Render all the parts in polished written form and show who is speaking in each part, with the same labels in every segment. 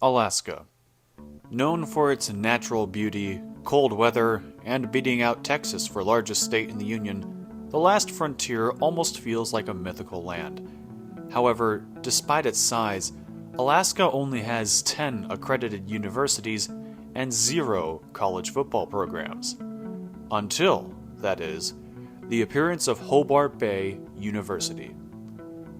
Speaker 1: Alaska. Known for its natural beauty, cold weather, and beating out Texas for largest state in the Union, the last frontier almost feels like a mythical land. However, despite its size, Alaska only has 10 accredited universities and 0 college football programs. Until, that is, the appearance of Hobart Bay University.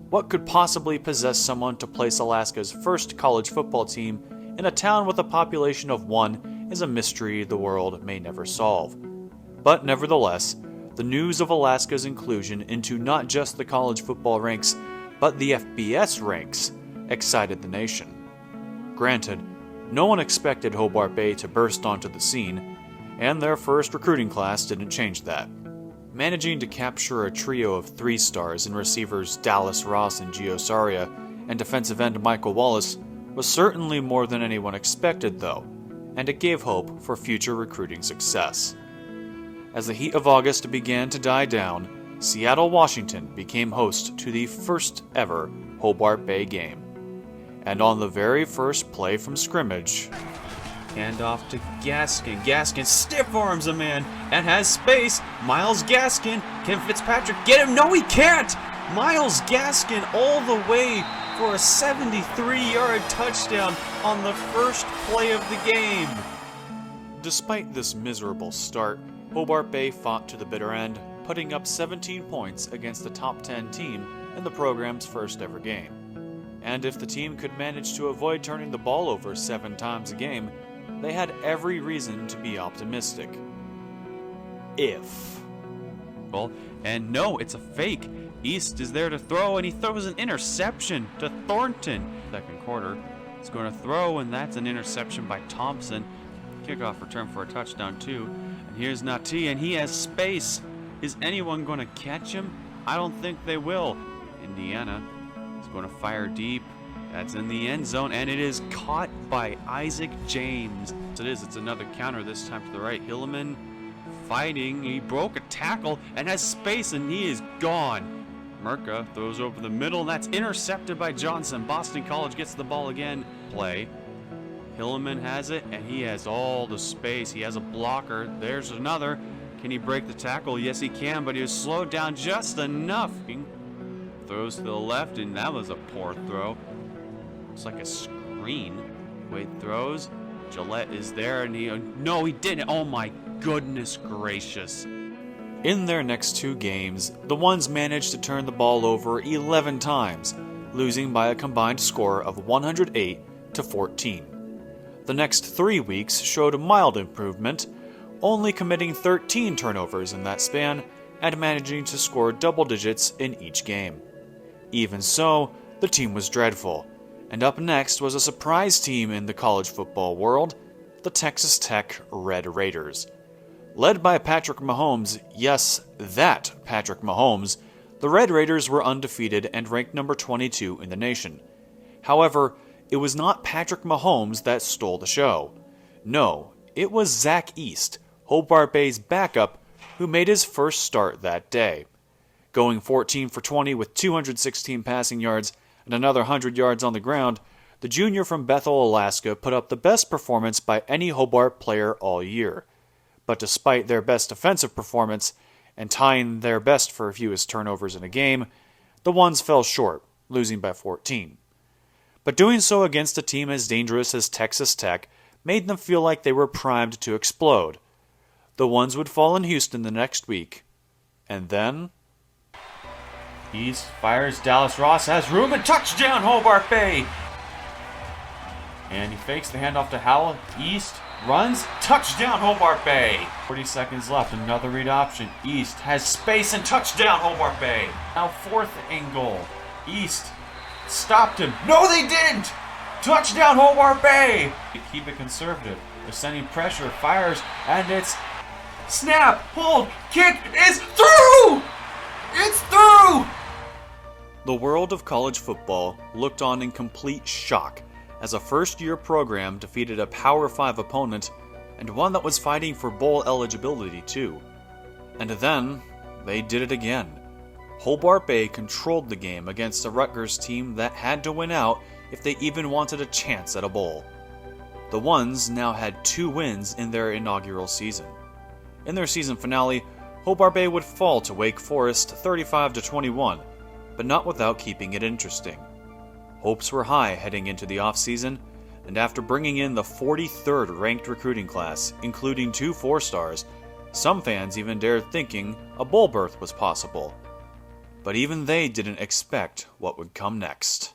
Speaker 1: What could possibly possess someone to place Alaska's first college football team in a town with a population of 1 is a mystery the world may never solve. But nevertheless, the news of Alaska's inclusion into not just the college football ranks, but the FBS ranks, excited the nation. Granted, no one expected Hobart Bay to burst onto the scene, and their first recruiting class didn't change that. Managing to capture a trio of 3-stars in receivers Dallas Ross and Gio Saria, and defensive end Michael Wallace, was certainly more than anyone expected though, and it gave hope for future recruiting success. As the heat of August began to die down, Seattle, Washington became host to the first ever Hobart Bay game. And on the very first play from scrimmage, hand off to Gaskin. Gaskin stiff arms a man and has space. Miles Gaskin. Can Fitzpatrick get him? No, he can't! Miles Gaskin all the way for a 73-yard touchdown on the first play of the game. Despite this miserable start, Hobart Bay fought to the bitter end, putting up 17 points against the top 10 team in the program's first ever game. And if the team could manage to avoid turning the ball over 7 times a game, they had every reason to be optimistic. If.
Speaker 2: Well, and no, it's a fake. East is there to throw, and he throws an interception to Thornton. Second quarter, he's going to throw, and that's an interception by Thompson. Kickoff return for a touchdown, too. And here's Nati, and he has space. Is anyone going to catch him? I don't think they will. Indiana is going to fire deep. That's in the end zone, and it is caught by Isaac James. It's another counter, this time to the right. Hilleman fighting. He broke a tackle and has space, and he is gone. Merca throws over the middle, and that's intercepted by Johnson. Boston College gets the ball again. Play. Hilleman has it, and he has all the space. He has a blocker. There's another. Can he break the tackle? Yes, he can, but he was slowed down just enough. Throws to the left, and that was a poor throw. Looks like a screen. Wade throws. Gillette is there, and no, he didn't. Oh my goodness gracious.
Speaker 1: In their next 2 games, the Ones managed to turn the ball over 11 times, losing by a combined score of 108-14. The next 3 weeks showed a mild improvement, only committing 13 turnovers in that span and managing to score double digits in each game. Even so, the team was dreadful. And up next was a surprise team in the college football world, the Texas Tech Red Raiders. Led by Patrick Mahomes, yes, that Patrick Mahomes, the Red Raiders were undefeated and ranked number 22 in the nation. However, it was not Patrick Mahomes that stole the show. No, it was Zach East, Hobart Bay's backup, who made his first start that day. Going 14 for 20 with 216 passing yards and another 100 yards on the ground, the junior from Bethel, Alaska put up the best performance by any Hobart player all year. But despite their best defensive performance, and tying their best for fewest turnovers in a game, the Ones fell short, losing by 14. But doing so against a team as dangerous as Texas Tech made them feel like they were primed to explode. The Ones would fall in Houston the next week. And then...
Speaker 2: East fires. Dallas Ross has room, and touchdown Hobart Bay! And he fakes the handoff to Howell. East runs. Touchdown Hobart Bay! 40 seconds left. Another read option. East has space, and touchdown Hobart Bay! Now 4th and goal. East stopped him. No, they didn't! Touchdown Hobart Bay! They keep it conservative. They're sending pressure. Fires. And it's... Snap! Hold! Kick! Is through! It's through!
Speaker 1: The world of college football looked on in complete shock as a first-year program defeated a Power 5 opponent, and one that was fighting for bowl eligibility too. And then, they did it again. Hobart Bay controlled the game against a Rutgers team that had to win out if they even wanted a chance at a bowl. The Ones now had 2 wins in their inaugural season. In their season finale, Hobart Bay would fall to Wake Forest 35-21, but not without keeping it interesting. Hopes were high heading into the offseason, and after bringing in the 43rd ranked recruiting class, including 2 4-stars, some fans even dared thinking a bowl berth was possible. But even they didn't expect what would come next.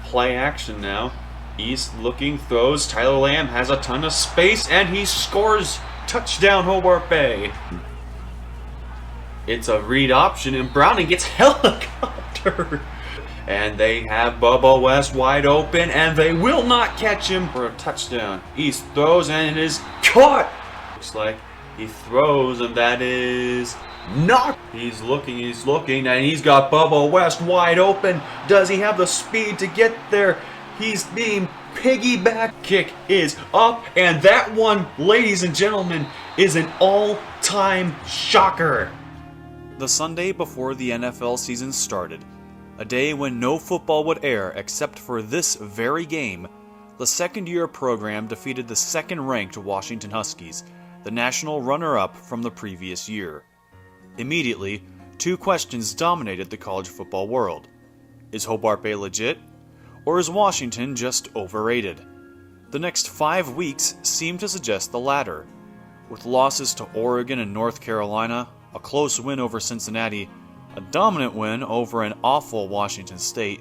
Speaker 2: Play action now. East looking, throws. Tyler Lamb has a ton of space, and he scores. Touchdown, Hobart Bay. It's a read option, and Browning gets helicoptered. And they have Bubba West wide open, and they will not catch him for a touchdown. East throws, and it is caught. Looks like he throws, and that is not. He's looking, and he's got Bubba West wide open. Does he have the speed to get there? He's being piggyback. Kick is up, and that one, ladies and gentlemen, is an all-time shocker.
Speaker 1: The Sunday before the NFL season started, a day when no football would air except for this very game, the second-year program defeated the second-ranked Washington Huskies, the national runner-up from the previous year. Immediately, 2 questions dominated the college football world. Is Hobart Bay legit? Or is Washington just overrated? The next 5 weeks seemed to suggest the latter. With losses to Oregon and North Carolina, a close win over Cincinnati, a dominant win over an awful Washington State,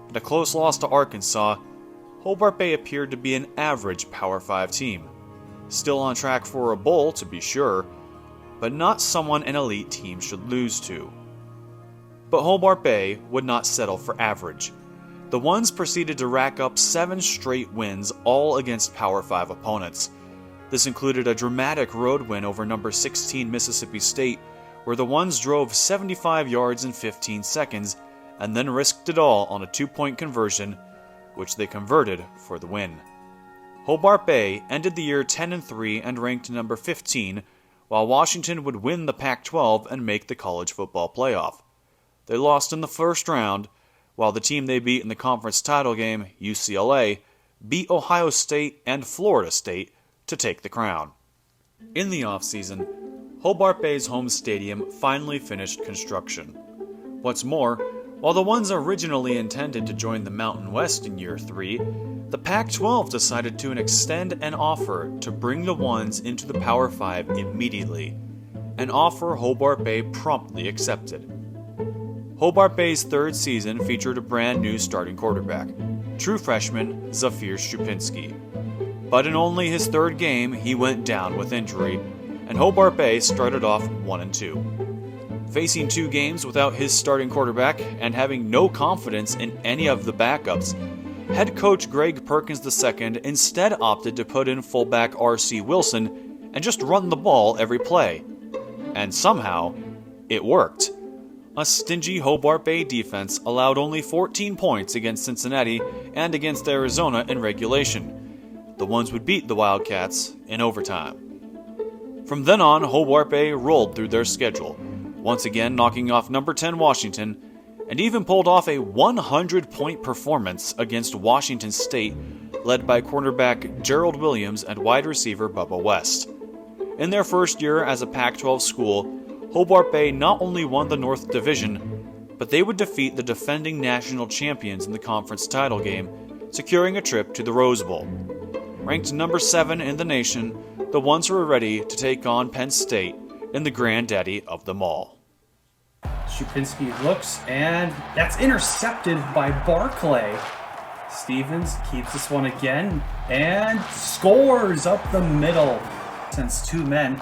Speaker 1: and a close loss to Arkansas, Hobart Bay appeared to be an average Power 5 team. Still on track for a bowl, to be sure, but not someone an elite team should lose to. But Hobart Bay would not settle for average. The Ones proceeded to rack up 7 straight wins, all against Power 5 opponents. This included a dramatic road win over number 16 Mississippi State, where the Ones drove 75 yards in 15 seconds, and then risked it all on a 2-point conversion, which they converted for the win. Hobart Bay ended the year 10-3 and ranked number 15, while Washington would win the Pac-12 and make the college football playoff. They lost in the first round, while the team they beat in the conference title game, UCLA, beat Ohio State and Florida State to take the crown. In the offseason, Hobart Bay's home stadium finally finished construction. What's more, while the Ones originally intended to join the Mountain West in year 3, the Pac-12 decided to extend an offer to bring the Ones into the Power 5 immediately, an offer Hobart Bay promptly accepted. Hobart Bay's 3rd season featured a brand new starting quarterback, true freshman Zafir Stupinski. But in only his 3rd game, he went down with injury, and Hobart Bay started off 1-2. Facing 2 games without his starting quarterback and having no confidence in any of the backups, head coach Greg Perkins II instead opted to put in fullback R.C. Wilson and just run the ball every play. And somehow, it worked. A stingy Hobart Bay defense allowed only 14 points against Cincinnati and against Arizona in regulation. The Ones would beat the Wildcats in overtime. From then on, Hobart Bay rolled through their schedule, once again knocking off number 10 Washington, and even pulled off a 100-point performance against Washington State, led by cornerback Gerald Williams and wide receiver Bubba West. In their first year as a Pac-12 school, Hobart Bay not only won the North Division, but they would defeat the defending national champions in the conference title game, securing a trip to the Rose Bowl. Ranked number 7 in the nation, the Ones were ready to take on Penn State in the granddaddy of them all.
Speaker 3: Stupinski looks, and that's intercepted by Barclay. Stevens keeps this one again, and scores up the middle. Sends 2 men.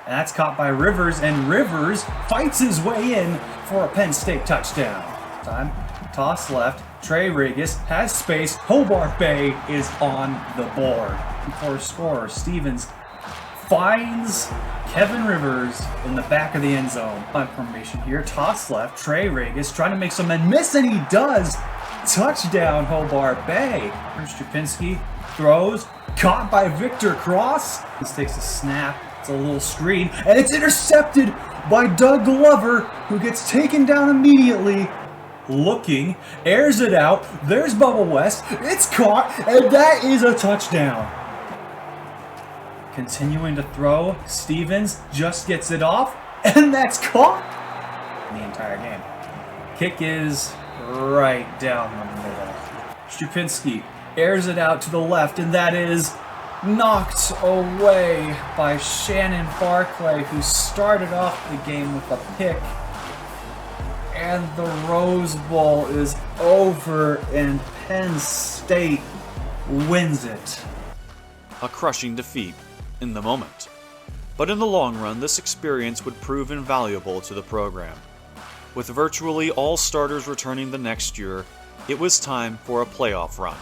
Speaker 3: And that's caught by Rivers, and Rivers fights his way in for a Penn State touchdown. Time, toss left. Trey Regis has space. Hobart Bay is on the board. For a scorer, Stevens finds Kevin Rivers in the back of the end zone. Punt formation here. Toss left. Trey Regis trying to make some men miss, and he does. Touchdown, Hobart Bay. Stupinski throws. Caught by Victor Cross. This takes a snap. It's a little screen, and it's intercepted by Doug Glover, who gets taken down immediately. looking, airs it out. There's Bubba West. It's caught, and that is a touchdown. Continuing to throw, Stevens just gets it off, and that's caught the entire game. Kick is right down the middle. Strupinski airs it out to the left, and that is knocked away by Shannon Barclay, who started off the game with a pick. And the Rose Bowl is over, and Penn State wins it.
Speaker 1: A crushing defeat in the moment. But in the long run, this experience would prove invaluable to the program. With virtually all starters returning the next year, it was time for a playoff run.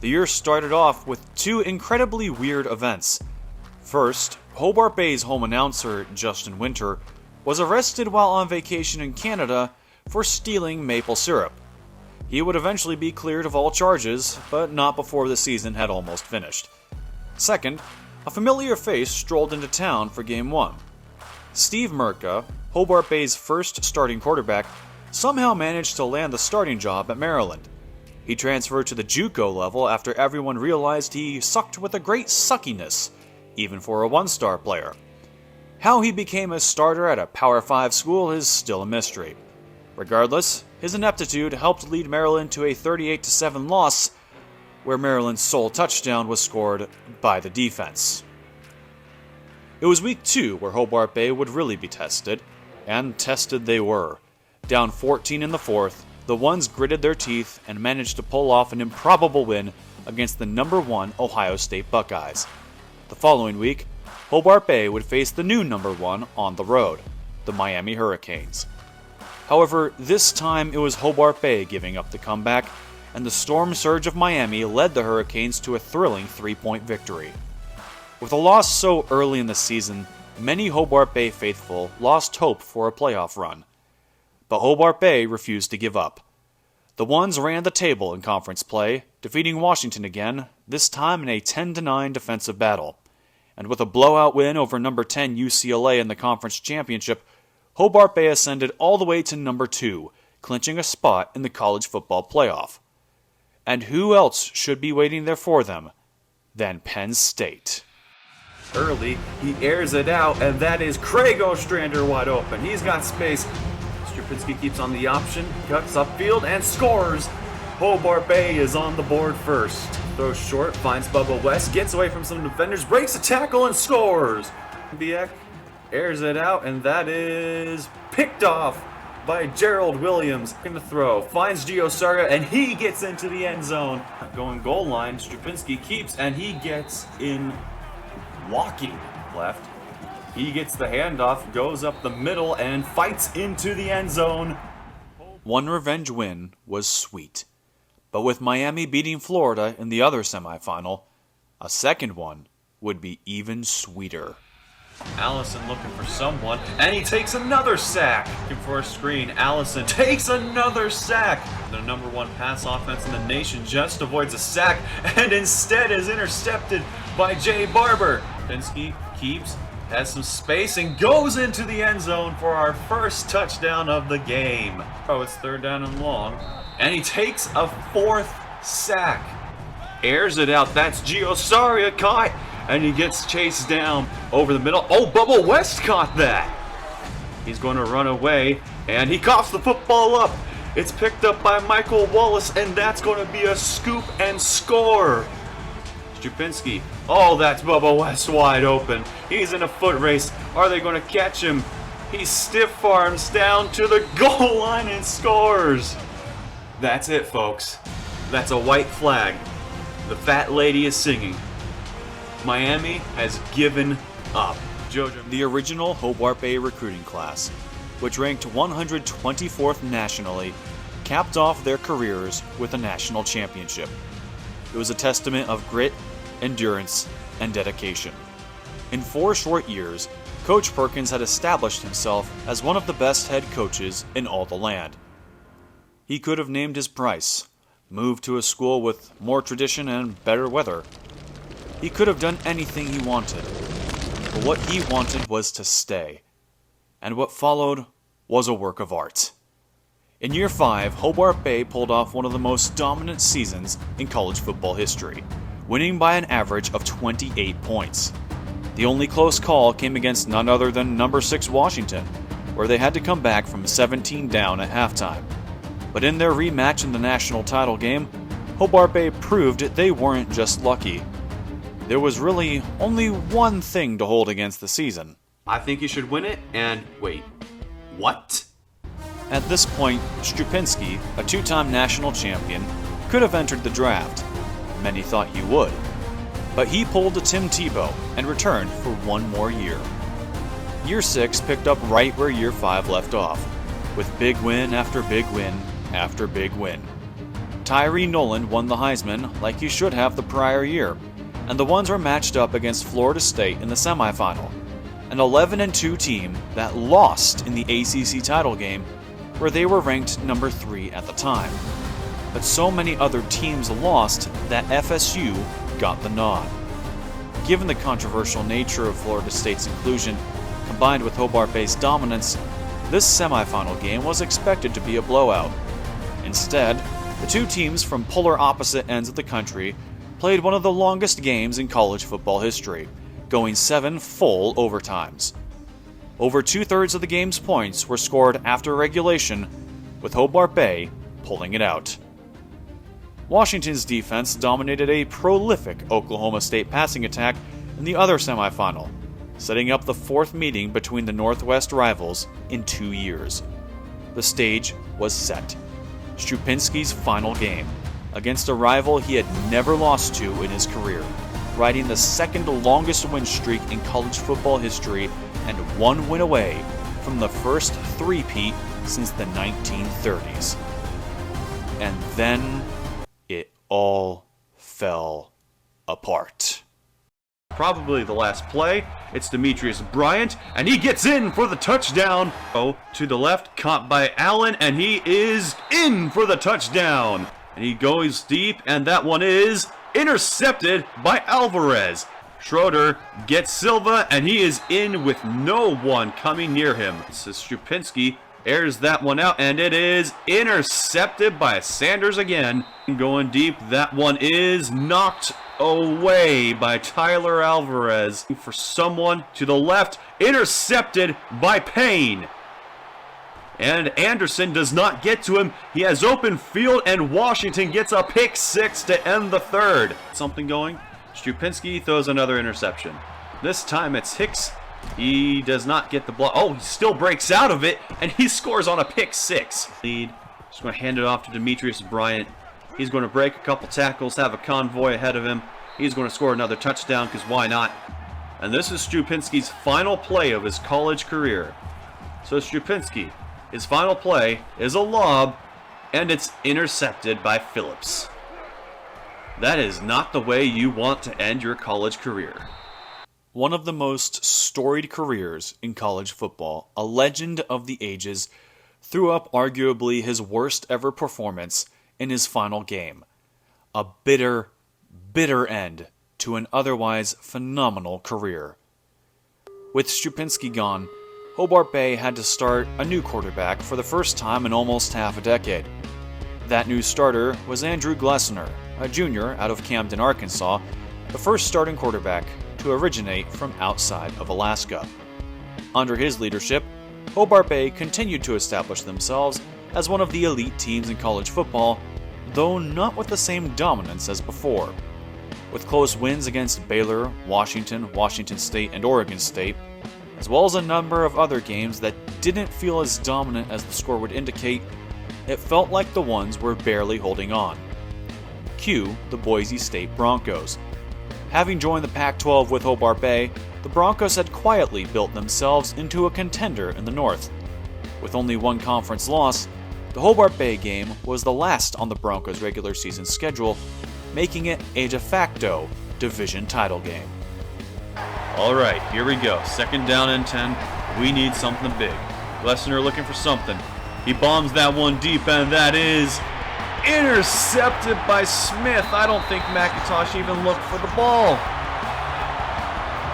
Speaker 1: The year started off with two incredibly weird events. First, Hobart Bay's home announcer, Justin Winter, was arrested while on vacation in Canada for stealing maple syrup. He would eventually be cleared of all charges, but not before the season had almost finished. Second, a familiar face strolled into town for Game 1. Steve Murka, Hobart Bay's first starting quarterback, somehow managed to land the starting job at Maryland. He transferred to the JUCO level after everyone realized he sucked with a great suckiness, even for a one-star player. How he became a starter at a Power 5 school is still a mystery. Regardless, his ineptitude helped lead Maryland to a 38-7 loss, where Maryland's sole touchdown was scored by the defense. It was week 2 where Hobart Bay would really be tested, and tested they were. Down 14 in the fourth, the Ones gritted their teeth and managed to pull off an improbable win against the number 1 Ohio State Buckeyes. The following week, Hobart Bay would face the new number 1 on the road, the Miami Hurricanes. However, this time it was Hobart Bay giving up the comeback, and the storm surge of Miami led the Hurricanes to a thrilling 3-point victory. With a loss so early in the season, many Hobart Bay faithful lost hope for a playoff run. But Hobart Bay refused to give up. The Ones ran the table in conference play, defeating Washington again, this time in a 10-9 defensive battle. And with a blowout win over number 10 UCLA in the conference championship, Hobart Bay ascended all the way to number 2, clinching a spot in the college football playoff. And who else should be waiting there for them than Penn State?
Speaker 4: Early, he airs it out, and that is Craig Ostrander wide open. He's got space. Strupinski keeps on the option, cuts upfield, and scores. Hobart Bay is on the board first. Throws short, finds Bubba West, gets away from some defenders, breaks a tackle, and scores. Biek airs it out, and that is picked off by Gerald Williams. In the throw, finds Gio Sarga, and he gets into the end zone. Going goal line, Strupinski keeps, and he gets in walking left. He gets the handoff, goes up the middle, and fights into the end zone.
Speaker 1: One revenge win was sweet. But with Miami beating Florida in the other semifinal, a second one would be even sweeter.
Speaker 4: Allison looking for someone, and he takes another sack. Looking for a screen, Allison takes another sack. The number 1 pass offense in the nation just avoids a sack, and instead is intercepted by Jay Barber. Pinsky keeps, has some space, and goes into the end zone for our first touchdown of the game. Oh, it's 3rd down and long, and he takes a 4th sack. Airs it out, that's Gio Saria caught, and he gets chased down over the middle. Oh, Bubba West caught that. He's going to run away, and he coughs the football up. It's picked up by Michael Wallace, and that's going to be a scoop and score. Strupinski, oh, that's Bubba West wide open. He's in a foot race. Are they going to catch him? He stiff arms down to the goal line and scores. That's it, folks. That's a white flag. The fat lady is singing. Miami has given up.
Speaker 1: The original Hobart Bay recruiting class, which ranked 124th nationally, capped off their careers with a national championship. It was a testament of grit, endurance, and dedication. In 4 short years, Coach Perkins had established himself as one of the best head coaches in all the land. He could have named his price, moved to a school with more tradition and better weather. He could have done anything he wanted, but what he wanted was to stay. And what followed was a work of art. In year 5, Hobart Bay pulled off one of the most dominant seasons in college football history, winning by an average of 28 points. The only close call came against none other than number 6 Washington, where they had to come back from 17 down at halftime. But in their rematch in the national title game, Hobart Bay proved they weren't just lucky. There was really only one thing to hold against the season.
Speaker 4: I think you should win it, and wait, what?
Speaker 1: At this point, Strupinski, a 2-time national champion, could have entered the draft. Many thought he would. But he pulled a Tim Tebow and returned for one more year. Year 6 picked up right where year 5 left off, with big win after big win after big win. Tyree Nolan won the Heisman like he should have the prior year, and the ones were matched up against Florida State in the semifinal, an 11-2 team that lost in the ACC title game where they were ranked number 3 at the time. But so many other teams lost that FSU got the nod. Given the controversial nature of Florida State's inclusion, combined with Hobart Bay's dominance, this semifinal game was expected to be a blowout. Instead, the two teams from polar opposite ends of the country played one of the longest games in college football history, going 7 full overtimes. Over 2/3 of the game's points were scored after regulation, with Hobart Bay pulling it out. Washington's defense dominated a prolific Oklahoma State passing attack in the other semifinal, setting up the 4th meeting between the Northwest rivals in 2 years. The stage was set. Strupinski's final game, against a rival he had never lost to in his career, riding the 2nd longest win streak in college football history and 1 win away from the first three-peat since the 1930s. And then it all fell apart.
Speaker 4: Probably the last play, it's Demetrius Bryant, and he gets in for the touchdown. Oh, to the left, caught by Allen, and he is in for the touchdown. And he goes deep, and that one is intercepted by Alvarez. Schroeder gets Silva, and he is in with no one coming near him. So Strupinski airs that one out, and it is intercepted by Sanders again. Going deep, that one is knocked away by Tyler Alvarez. For someone to the left, intercepted by Payne. And Anderson does not get to him. He has open field, and Washington gets a pick 6 to end the 3rd. Something going. Strupinski throws another interception. This time it's Hicks. He does not get the block. Oh, he still breaks out of it, and he scores on a pick 6. Lead. Just going to hand it off to Demetrius Bryant. He's going to break a couple tackles, have a convoy ahead of him. He's going to score another touchdown, because why not? And this is Strupinski's final play of his college career. So Strupinski, his final play is a lob, and it's intercepted by Phillips. That is not the way you want to end your college career.
Speaker 1: One of the most storied careers in college football, a legend of the ages, threw up arguably his worst ever performance in his final game. A bitter, bitter end to an otherwise phenomenal career. With Strupinski gone, Hobart Bay had to start a new quarterback for the first time in almost half a decade. That new starter was Andrew Glessner, a junior out of Camden, Arkansas, the first starting quarterback to originate from outside of Alaska. Under his leadership, Hobart Bay continued to establish themselves as one of the elite teams in college football, though not with the same dominance as before. With close wins against Baylor, Washington, Washington State, and Oregon State, as well as a number of other games that didn't feel as dominant as the score would indicate, it felt like the ones were barely holding on. Cue the Boise State Broncos. Having joined the Pac-12 with Hobart Bay, the Broncos had quietly built themselves into a contender in the North. With only one conference loss, the Hobart Bay game was the last on the Broncos' regular season schedule, making it a de facto division title game.
Speaker 4: All right, here we go. 2nd down and 10. We need something big. Glessner looking for something. He bombs that one deep, and that is intercepted by Smith. I don't think McIntosh even looked for the ball.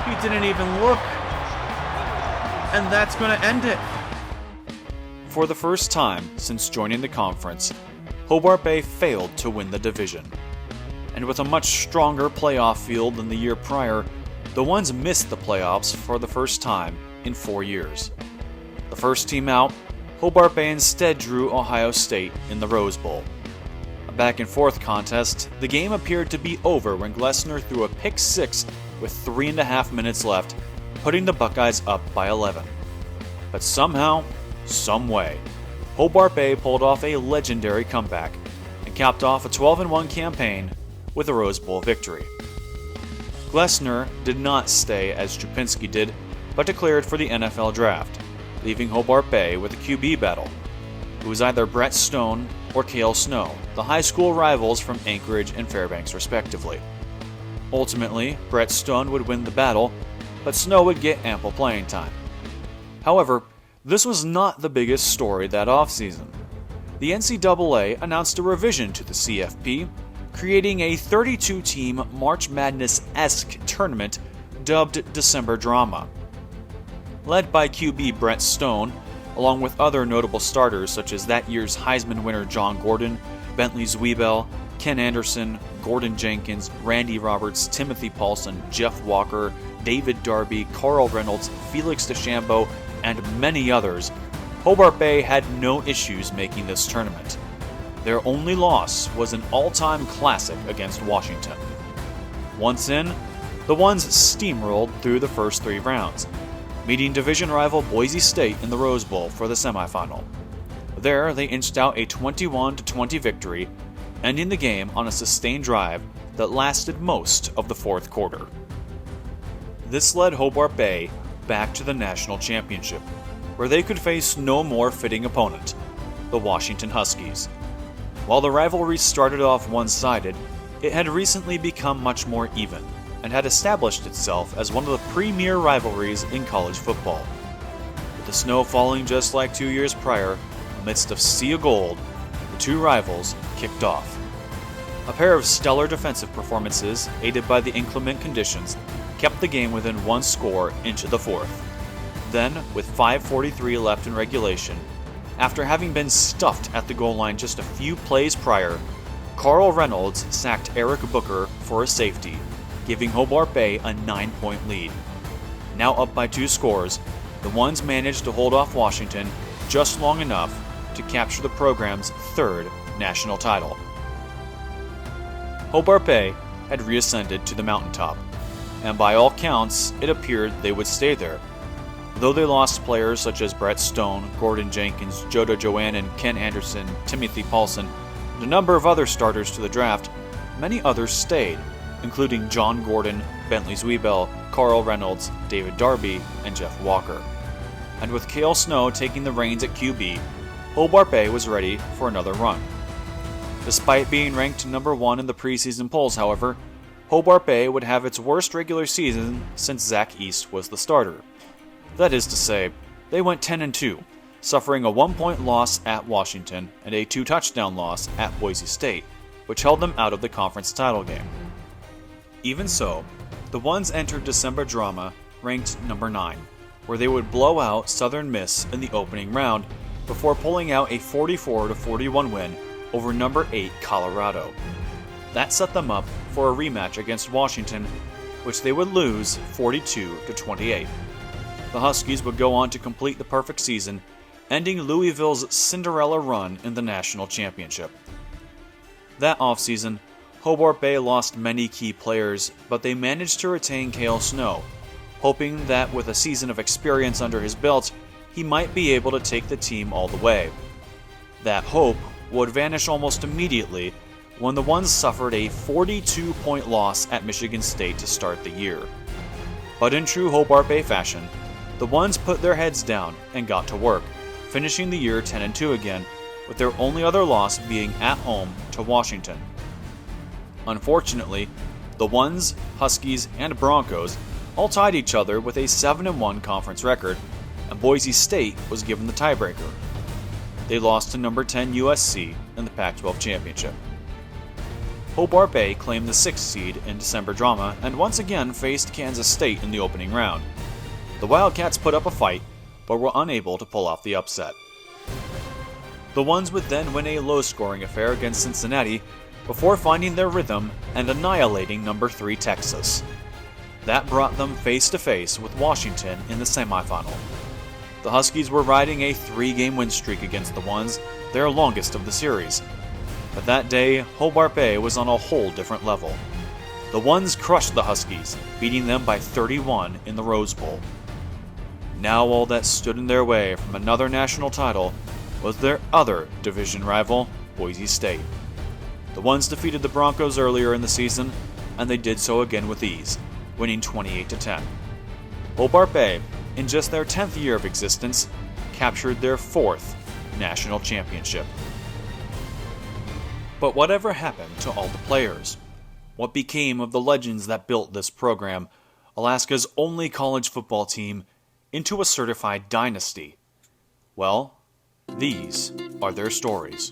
Speaker 4: He didn't even look. And that's going to end it.
Speaker 1: For the first time since joining the conference, Hobart Bay failed to win the division. And with a much stronger playoff field than the year prior, the Ones missed the playoffs for the first time in 4 years. The first team out, Hobart Bay instead drew Ohio State in the Rose Bowl. A back-and-forth contest, the game appeared to be over when Glessner threw a pick six with 3.5 minutes left, putting the Buckeyes up by 11. But somehow, someway, Hobart Bay pulled off a legendary comeback and capped off a 12-1 campaign with a Rose Bowl victory. Glessner did not stay as Strupinski did, but declared for the NFL draft, leaving Hobart Bay with a QB battle. It was either Brett Stone or Cale Snow, the high school rivals from Anchorage and Fairbanks respectively. Ultimately, Brett Stone would win the battle, but Snow would get ample playing time. However, this was not the biggest story that offseason. The NCAA announced a revision to the CFP, creating a 32-team March Madness-esque tournament dubbed December Drama. Led by QB Brett Stone, along with other notable starters such as that year's Heisman winner John Gordon, Bentley Zwiebel, Ken Anderson, Gordon Jenkins, Randy Roberts, Timothy Paulson, Jeff Walker, David Darby, Carl Reynolds, Felix DeChambeau, and many others, Hobart Bay had no issues making this tournament. Their only loss was an all-time classic against Washington. Once in, the Ones steamrolled through the first 3 rounds, meeting division rival Boise State in the Rose Bowl for the semifinal. There, they inched out a 21-20 victory, ending the game on a sustained drive that lasted most of the fourth quarter. This led Hobart Bay back to the national championship, where they could face no more fitting opponent, the Washington Huskies. While the rivalry started off one-sided, it had recently become much more even, and had established itself as one of the premier rivalries in college football. With the snow falling just like 2 years prior, amidst a sea of gold, the two rivals kicked off. A pair of stellar defensive performances, aided by the inclement conditions, kept the game within 1 score into the fourth. Then, with 5:43 left in regulation, after having been stuffed at the goal line just a few plays prior, Carl Reynolds sacked Eric Booker for a safety, giving Hobart Bay a 9-point lead. Now up by 2 scores, the Ones managed to hold off Washington just long enough to capture the program's 3rd national title. Hobart Bay had reascended to the mountaintop, and by all counts, it appeared they would stay there. Though they lost players such as Brett Stone, Gordon Jenkins, Jodo Joannan, Ken Anderson, Timothy Paulson, and a number of other starters to the draft, many others stayed, including John Gordon, Bentley Zwiebel, Carl Reynolds, David Darby, and Jeff Walker. And with Cale Snow taking the reins at QB, Hobart Bay was ready for another run. Despite being ranked number 1 in the preseason polls, however, Hobart Bay would have its worst regular season since Zach East was the starter. That is to say, they went 10-2, suffering a 1-point loss at Washington and a 2-touchdown loss at Boise State, which held them out of the conference title game. Even so, the Ones entered December Drama ranked number 9, where they would blow out Southern Miss in the opening round before pulling out a 44-41 win over number 8 Colorado. That set them up for a rematch against Washington, which they would lose 42-28. The Huskies would go on to complete the perfect season, ending Louisville's Cinderella run in the national championship. That offseason, Hobart Bay lost many key players, but they managed to retain Cale Snow, hoping that with a season of experience under his belt, he might be able to take the team all the way. That hope would vanish almost immediately when the Ones suffered a 42-point loss at Michigan State to start the year. But in true Hobart Bay fashion, the Ones put their heads down and got to work, finishing the year 10-2 again, with their only other loss being at home to Washington. Unfortunately, the Ones, Huskies, and Broncos all tied each other with a 7-1 conference record, and Boise State was given the tiebreaker. They lost to number 10 USC in the Pac-12 championship. Hobart Bay claimed the 6th seed in December Drama and once again faced Kansas State in the opening round. The Wildcats put up a fight, but were unable to pull off the upset. The Ones would then win a low-scoring affair against Cincinnati before finding their rhythm and annihilating number 3 Texas. That brought them face-to-face with Washington in the semifinal. The Huskies were riding a 3-game win streak against the Ones, their longest of the series. But that day, Hobart Bay was on a whole different level. The Ones crushed the Huskies, beating them by 31 in the Rose Bowl. Now all that stood in their way from another national title was their other division rival, Boise State. The Ones defeated the Broncos earlier in the season, and they did so again with ease, winning 28-10. Hobart Bay, in just their 10th year of existence, captured their 4th national championship. But whatever happened to all the players? What became of the legends that built this program, Alaska's only college football team, into a certified dynasty? Well, these are their stories.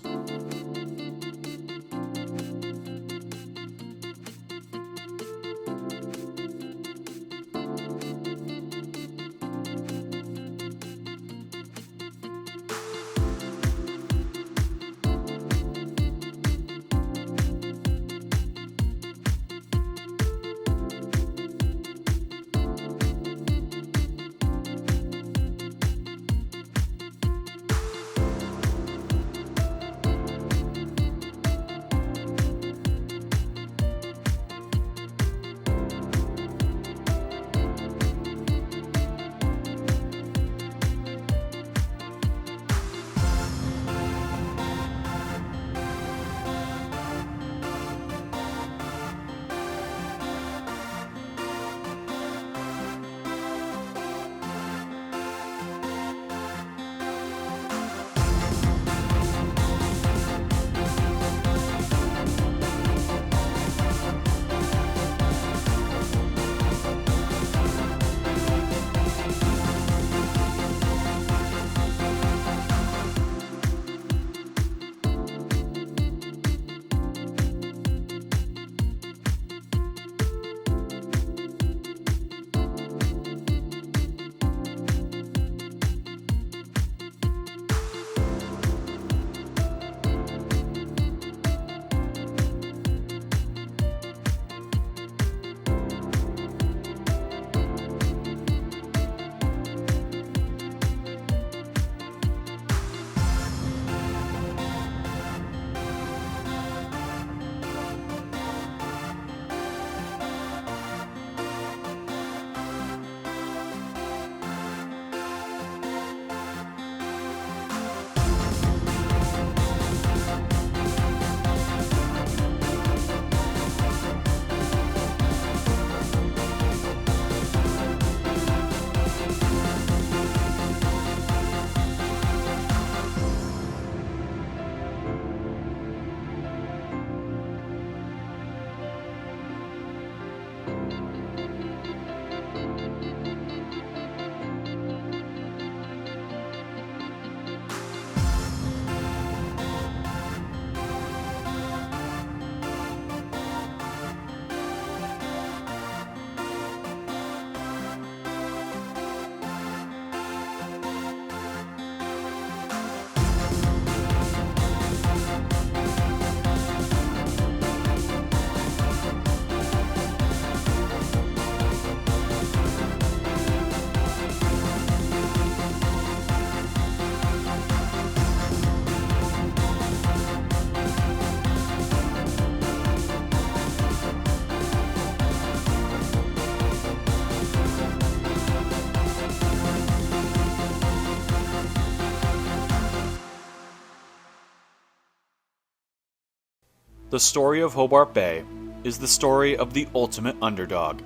Speaker 1: The story of Hobart Bay is the story of the ultimate underdog.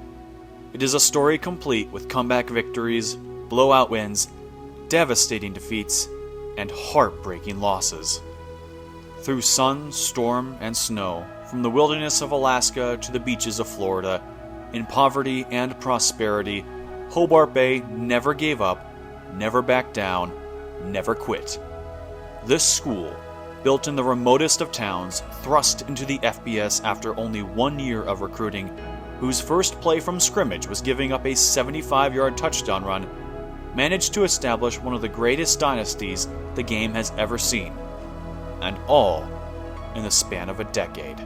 Speaker 1: It is a story complete with comeback victories, blowout wins, devastating defeats, and heartbreaking losses. Through sun, storm, and snow, from the wilderness of Alaska to the beaches of Florida, in poverty and prosperity, Hobart Bay never gave up, never backed down, never quit. This school, built in the remotest of towns, thrust into the FBS after only 1 year of recruiting, whose first play from scrimmage was giving up a 75-yard touchdown run, managed to establish one of the greatest dynasties the game has ever seen, and all in the span of a decade.